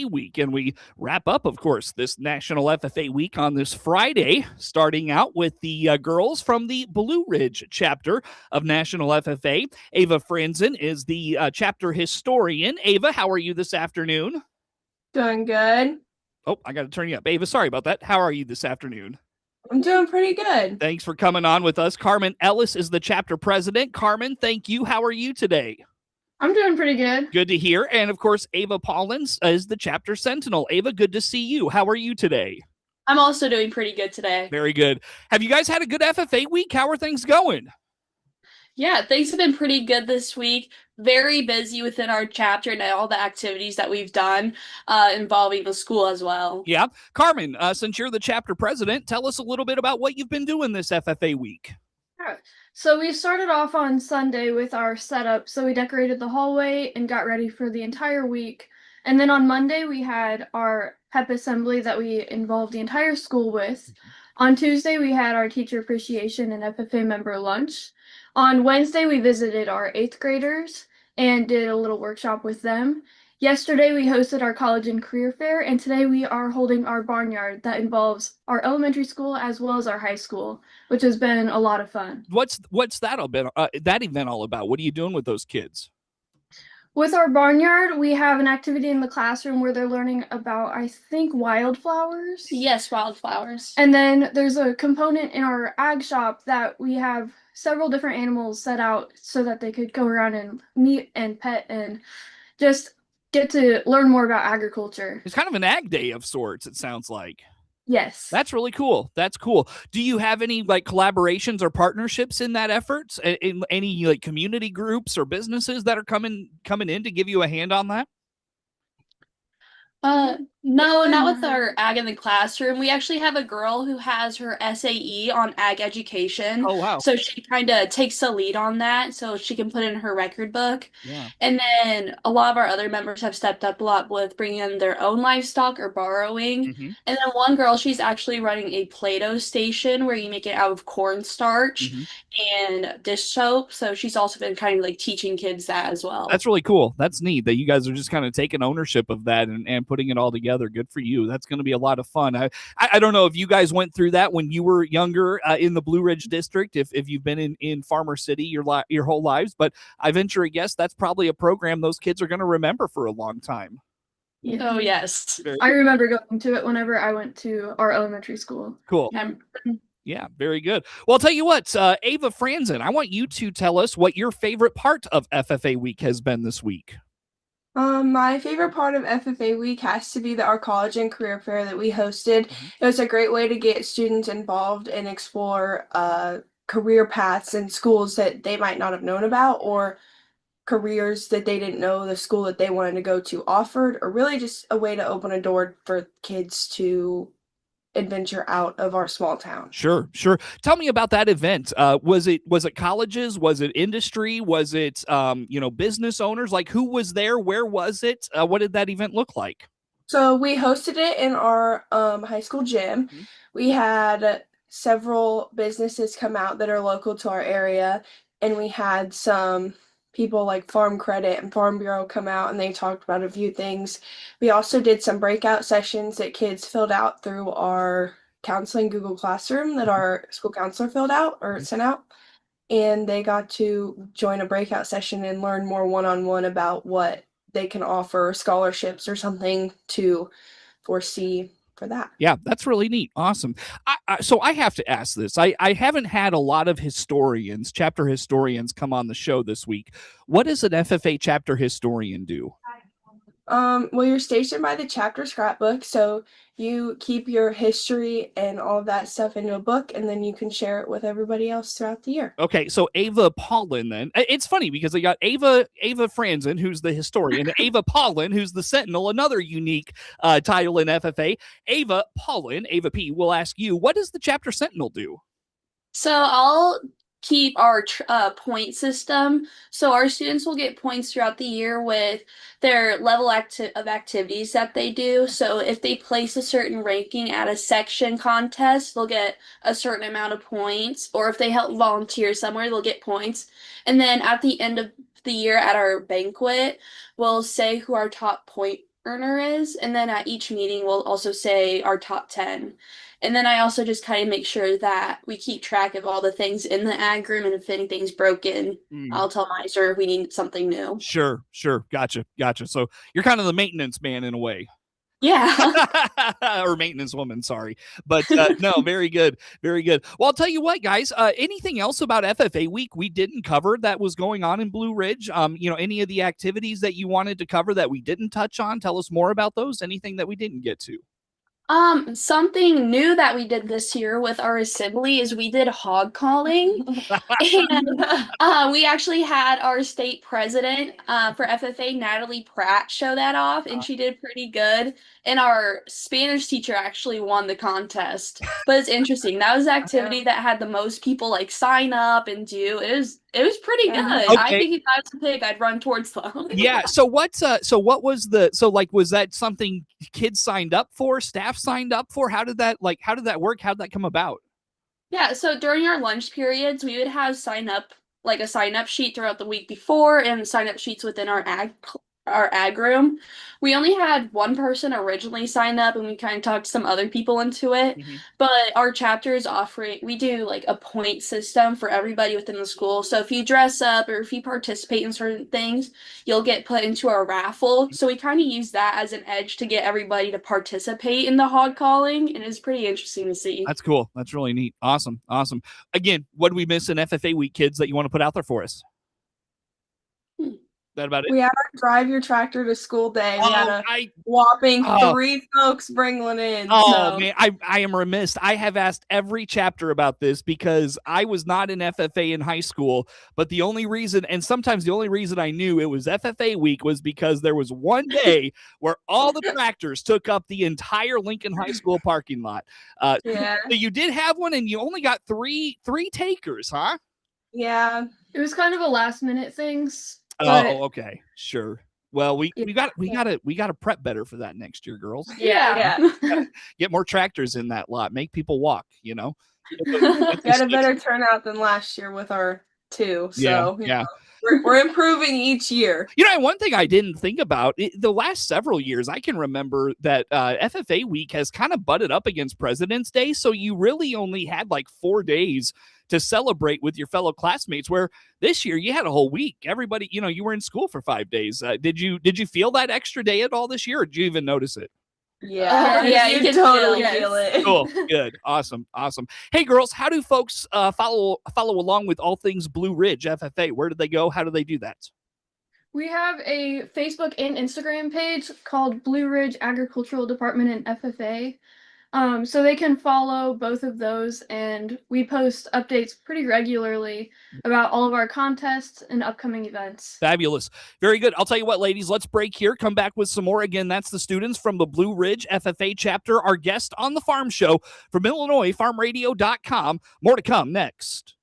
FFA Week, and we wrap up, of course, this National FFA Week on this Friday, starting out with the girls from the Blue Ridge Chapter of National FFA. Ava Franzen is the chapter historian. Ava, how are you this afternoon? Doing good. Oh, I got to turn you up. Ava, sorry about that. How are you this afternoon? I'm doing pretty good. Thanks for coming on with us. Carmen Ellis is the chapter president. Carmen, thank you. How are you today? I'm doing pretty good. Good to hear. And of course, Ava Paulins is the chapter sentinel. Ava, good to see you. How are you today? I'm also doing pretty good today. Very good. Have you guys had a good FFA week? How are things going? Yeah, things have been pretty good this week. Very busy within our chapter and all the activities that we've done involving the school as well. Yeah. Carmen, since you're the chapter president, tell us a little bit about what you've been doing this FFA week. All right. So we started off on Sunday with our setup. So we decorated the hallway and got ready for the entire week. And then on Monday, we had our pep assembly that we involved the entire school with. On Tuesday, we had our teacher appreciation and FFA member lunch. On Wednesday, we visited our 8th graders and did a little workshop with them. Yesterday, we hosted our college and career fair, and today we are holding our barnyard that involves our elementary school as well as our high school, which has been a lot of fun. What's that event all about? What are you doing with those kids? With our barnyard, we have an activity in the classroom where they're learning about, I think, wildflowers. Yes, wildflowers. And then there's a component in our ag shop that we have several different animals set out so that they could go around and meet and pet and just get to learn more about agriculture. It's kind of an ag day of sorts, it sounds like. Yes. That's really cool. That's cool. Do you have any like collaborations or partnerships in that effort? In any like community groups or businesses that are coming in to give you a hand on that? No, not with our ag in the classroom. We actually have a girl who has her SAE on ag education. Oh, wow. So she kind of takes the lead on that so she can put in her record book. Yeah. And then a lot of our other members have stepped up a lot with bringing in their own livestock or borrowing. Mm-hmm. And then one girl, she's actually running a Play-Doh station where you make it out of cornstarch and dish soap. So she's also been kind of like teaching kids that as well. That's really cool. That's neat that you guys are just kind of taking ownership of that and putting it all together. Good for you. That's going to be a lot of fun. I don't know if you guys went through that when you were younger in the Blue Ridge district, if you've been in Farmer City your whole lives, but I venture a guess that's probably a program those kids are going to remember for a long time. Oh, yes. I remember going to it whenever I went to our elementary school. Cool. Yeah, very good. Well, I'll tell you what, Ava Franzen, I want you to tell us what your favorite part of FFA Week has been this week. My favorite part of FFA Week has to be our college and career fair that we hosted. It was a great way to get students involved and explore career paths and schools that they might not have known about, or careers that they didn't know the school that they wanted to go to offered, or really just a way to open a door for kids to adventure out of our small town. Sure. Tell me about that event. Was it colleges? Was it industry? Was it business owners? Like, who was there? Where was it? What did that event look like? So we hosted it in our high school gym. We had several businesses come out that are local to our area, and we had some people like Farm Credit and Farm Bureau come out, and they talked about a few things. We also did some breakout sessions that kids filled out through our counseling Google Classroom that our school counselor filled out or sent out. And they got to join a breakout session and learn more one-on-one about what they can offer, scholarships or something to foresee for that. Yeah, that's really neat. Awesome. So I have to ask this. I haven't had a lot of chapter historians come on the show this week. What does an FFA chapter historian do? Well, you're stationed by the chapter scrapbook, so you keep your history and all of that stuff into a book, and then you can share it with everybody else throughout the year. Okay, so Ava Paulin then. It's funny because they got Ava Franzen, who's the historian, and Ava Paulin, who's the sentinel, another unique title in FFA. Ava Paulin, Ava P, will ask you, what does the chapter sentinel do? So I'll keep our point system. So our students will get points throughout the year with their level of activities that they do. So if they place a certain ranking at a section contest, they'll get a certain amount of points. Or if they help volunteer somewhere, they'll get points. And then at the end of the year at our banquet, we'll say who our top point earner is, and then at each meeting we'll also say our top 10. And then I also just kind of make sure that we keep track of all the things in the ag room, and if anything's broken, I'll tell Miser if we need something new. Sure. Gotcha. So you're kind of the maintenance man in a way. Yeah. Or maintenance woman, sorry. But no, very good. Well, I'll tell you what, guys, anything else about FFA week we didn't cover that was going on in Blue Ridge? Any of the activities that you wanted to cover that we didn't touch on? Tell us more about those. Anything that we didn't get to? Something new that we did this year with our assembly is we did hog calling. And we actually had our state president for FFA, Natalie Pratt, show that off, and she did pretty good. And our Spanish teacher actually won the contest. But it's interesting. That was the activity that had the most people like sign up and do. It was pretty good. Okay. I think if I was a pig, I'd run towards them. Yeah. So what was was that something kids signed up for, staff signed up for? How did that work? How did that come about? Yeah, so during our lunch periods, we would have a sign up sheet throughout the week before, and sign up sheets within our ag room. We only had one person originally sign up, and we kind of talked some other people into it. But our chapter is offering, we do like a point system for everybody within the school. So if you dress up or if you participate in certain things, you'll get put into a raffle. So we kind of use that as an edge to get everybody to participate in the hog calling, and it's pretty interesting to see. That's cool. That's really neat. Awesome. Again, what did we miss in FFA week, kids, that you want to put out there for us? That about it? We had our drive your tractor to school day. We had a whopping 3 folks bring one in. Man, I am remiss. I have asked every chapter about this because I was not in FFA in high school, but the only reason I knew it was FFA week was because there was one day where all the tractors took up the entire Lincoln High School parking lot. Yeah. So you did have one, and you only got three takers, huh? Yeah. It was kind of a last minute thing. Oh, okay, sure. Well, we gotta prep better for that next year, girls. Yeah. Get more tractors in that lot. Make people walk. You know. Got a better turnout than last year with our 2. So yeah. We're improving each year. One thing I didn't think about the last several years, I can remember that FFA week has kind of butted up against President's Day, so you really only had like 4 days to celebrate with your fellow classmates, where this year you had a whole week. Everybody, you were in school for 5 days. Did you feel that extra day at all this year, or did you even notice it? Yeah, you can totally feel it. Cool, good, awesome. Hey, girls, how do folks follow along with all things Blue Ridge FFA? Where do they go? How do they do that? We have a Facebook and Instagram page called Blue Ridge Agricultural Department and FFA. So they can follow both of those, and we post updates pretty regularly about all of our contests and upcoming events. Fabulous. Very good. I'll tell you what, ladies, let's break here. Come back with some more. Again, that's the students from the Blue Ridge FFA chapter, our guest on the Farm Show from Illinois, farmradio.com. More to come next.